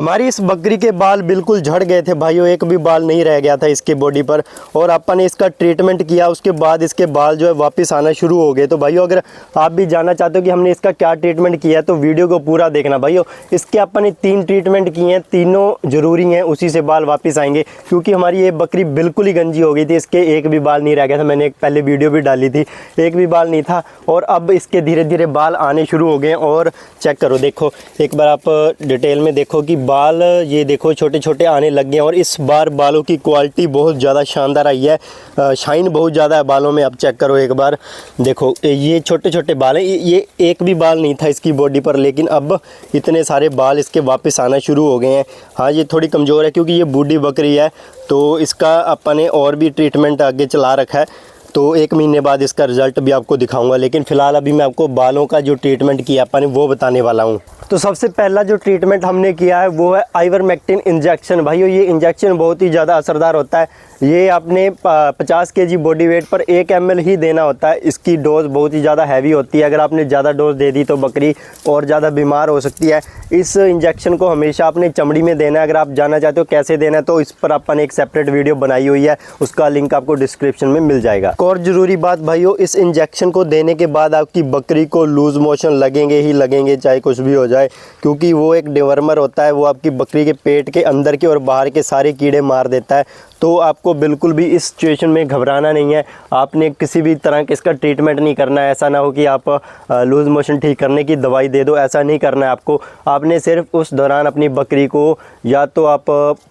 हमारी इस बकरी के बाल बिल्कुल झड़ गए थे भाइयों, एक भी बाल नहीं रह गया था इसके बॉडी पर। और अपन ने इसका ट्रीटमेंट किया, उसके बाद इसके बाल जो है वापस आना शुरू हो गए। तो भाइयों अगर आप भी जानना चाहते हो कि हमने इसका क्या ट्रीटमेंट किया है तो वीडियो को पूरा देखना भाइयों। इसके अपन ने 3 ट्रीटमेंट किए हैं, तीनों ज़रूरी हैं, उसी से बाल वापस आएंगे। क्योंकि हमारी ये बकरी बिल्कुल ही गंजी हो गई थी, इसके एक भी बाल नहीं रह गया था। मैंने एक पहले वीडियो भी डाली थी, एक भी बाल नहीं था। और अब इसके धीरे धीरे बाल आने शुरू हो गए। और चेक करो, देखो एक बार आप डिटेल में देखो कि बाल ये देखो छोटे छोटे आने लग गए हैं। और इस बार बालों की क्वालिटी बहुत ज़्यादा शानदार आई है, शाइन बहुत ज़्यादा है बालों में। आप चेक करो एक बार, देखो ये छोटे छोटे बाल हैं, ये एक भी बाल नहीं था इसकी बॉडी पर, लेकिन अब इतने सारे बाल इसके वापस आना शुरू हो गए हैं। हाँ ये थोड़ी कमज़ोर है क्योंकि ये बूढ़ी बकरी है, तो इसका अपन ने और भी ट्रीटमेंट आगे चला रखा है। तो 1 महीने बाद इसका रिज़ल्ट भी आपको दिखाऊंगा, लेकिन फ़िलहाल अभी मैं आपको बालों का जो ट्रीटमेंट किया अपन ने वो बताने वाला हूँ। तो सबसे पहला जो ट्रीटमेंट हमने किया है वो है आइवरमेक्टिन इंजेक्शन। भाइयों ये इंजेक्शन बहुत ही ज़्यादा असरदार होता है। ये आपने 50 kg बॉडी वेट पर 1 ml ही देना होता है। इसकी डोज़ बहुत ही ज़्यादा हैवी होती है, अगर आपने ज़्यादा डोज दे दी तो बकरी और ज़्यादा बीमार हो सकती है। इस इंजेक्शन को हमेशा अपने चमड़ी में देना है। अगर आप जानना चाहते हो कैसे देना है तो इस पर अपन एक सेपरेट वीडियो बनाई हुई है, उसका लिंक आपको डिस्क्रिप्शन में मिल जाएगा। और ज़रूरी बात भाइयों, इस इंजेक्शन को देने के बाद आपकी बकरी को लूज़ मोशन लगेंगे ही लगेंगे, चाहे कुछ भी हो जाए, क्योंकि वो एक डिवर्मर होता है। वो आपकी बकरी के पेट के अंदर के और बाहर के सारे कीड़े मार देता है। तो आपको बिल्कुल भी इस सिचुएशन में घबराना नहीं है। आपने किसी भी तरह के इसका ट्रीटमेंट नहीं करना है। ऐसा ना हो कि आप लूज़ मोशन ठीक करने की दवाई दे दो, ऐसा नहीं करना है आपको। आपने सिर्फ उस दौरान अपनी बकरी को या तो आप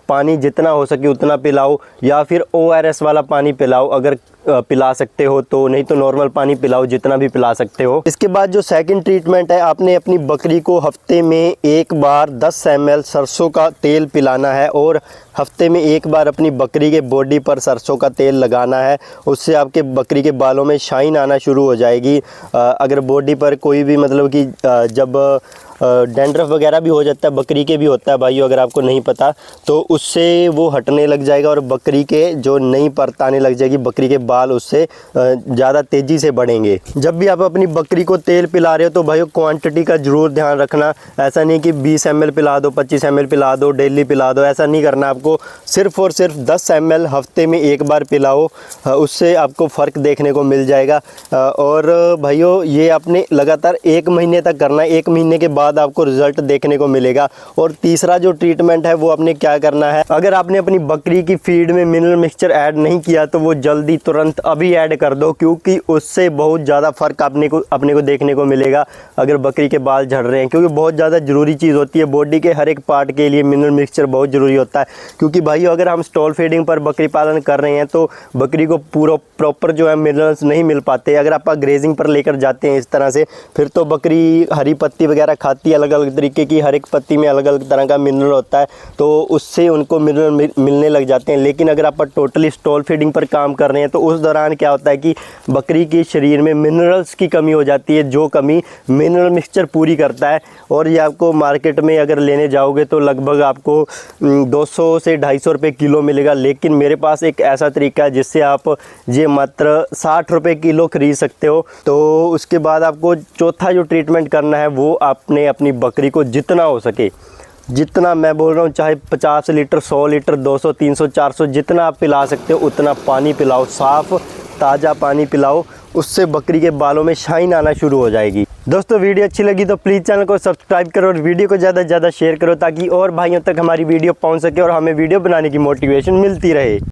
पानी जितना हो सके उतना पिलाओ, या फिर ORS वाला पानी पिलाओ अगर पिला सकते हो तो, नहीं तो नॉर्मल पानी पिलाओ जितना भी पिला सकते हो। इसके बाद जो सेकंड ट्रीटमेंट है, आपने अपनी बकरी को हफ्ते में 1 बार 10 ml सरसों का तेल पिलाना है। और हफ्ते में 1 बार अपनी बकरी के बॉडी पर सरसों का तेल लगाना है। उससे आपके बकरी के बालों में शाइन आना शुरू हो जाएगी। अगर बॉडी पर कोई भी मतलब कि जब डैंड्रफ वगैरह भी हो जाता है, बकरी के भी होता है भाइयों, अगर आपको नहीं पता तो उससे वो हटने लग जाएगा और बकरी के जो नई परत आने लग जाएगी, बकरी के बाल उससे ज़्यादा तेज़ी से बढ़ेंगे। जब भी आप अपनी बकरी को तेल पिला रहे हो तो भाइयों क्वांटिटी का ज़रूर ध्यान रखना। ऐसा नहीं कि 20 ml पिला दो, 25 ml पिला दो, डेली पिला दो, ऐसा नहीं करना आपको। सिर्फ़ और सिर्फ 10 ml हफ्ते में 1 बार पिलाओ, उससे आपको फ़र्क देखने को मिल जाएगा। और भाइयों ये आपने लगातार 1 महीने तक करना है। 1 महीने के बाद आपको रिजल्ट देखने को मिलेगा। और तीसरा जो ट्रीटमेंट है वो आपने क्या करना है, अगर आपने अपनी बकरी की फीड में मिनरल मिक्सचर ऐड नहीं किया तो वो जल्दी तुरंत अभी ऐड कर दो, क्योंकि उससे बहुत ज़्यादा फ़र्क अपने को देखने को मिलेगा अगर बकरी के बाल झड़ रहे हैं। क्योंकि बहुत ज़्यादा ज़रूरी चीज़ होती है, बॉडी के हर एक पार्ट के लिए मिनरल मिक्सचर बहुत ज़रूरी होता है। क्योंकि भाइयों अगर हम स्टॉल फीडिंग पर बकरी पालन कर रहे हैं तो बकरी को पूरा प्रॉपर जो है मिनरल्स नहीं मिल पाते। अगर आप ग्रेजिंग पर लेकर जाते हैं इस तरह से, फिर तो बकरी हरी पत्ती वगैरह खाती है, अलग अलग तरीके की, हर एक पत्ती में अलग अलग तरह का मिनरल होता है, तो उससे उनको मिनरल मिलने लग जाते हैं। लेकिन अगर आप टोटली स्टॉल फीडिंग पर काम कर रहे हैं तो उस दौरान क्या होता है कि बकरी के शरीर में मिनरल्स की कमी हो जाती है, जो कमी मिनरल मिक्सचर पूरी करता है। और ये आपको मार्केट में अगर लेने जाओगे तो लगभग आपको 200 से 250 रुपये किलो मिलेगा। लेकिन मेरे पास एक ऐसा तरीका है जिससे आप ये मात्र 60 रुपये किलो खरीद सकते हो। तो उसके बाद आपको चौथा जो ट्रीटमेंट करना है वो आपने अपनी बकरी को जितना हो सके, जितना मैं बोल रहा हूँ, चाहे 50 लीटर, 100 लीटर, 200, 300, 400 जितना आप पिला सकते हो उतना पानी पिलाओ, साफ़ ताज़ा पानी पिलाओ। उससे बकरी के बालों में शाइन आना शुरू हो जाएगी। दोस्तों वीडियो अच्छी लगी तो प्लीज़ चैनल को सब्सक्राइब करो और वीडियो को ज़्यादा से ज़्यादा शेयर करो, ताकि और भाइयों तक हमारी वीडियो पहुँच सके और हमें वीडियो बनाने की मोटिवेशन मिलती रहे।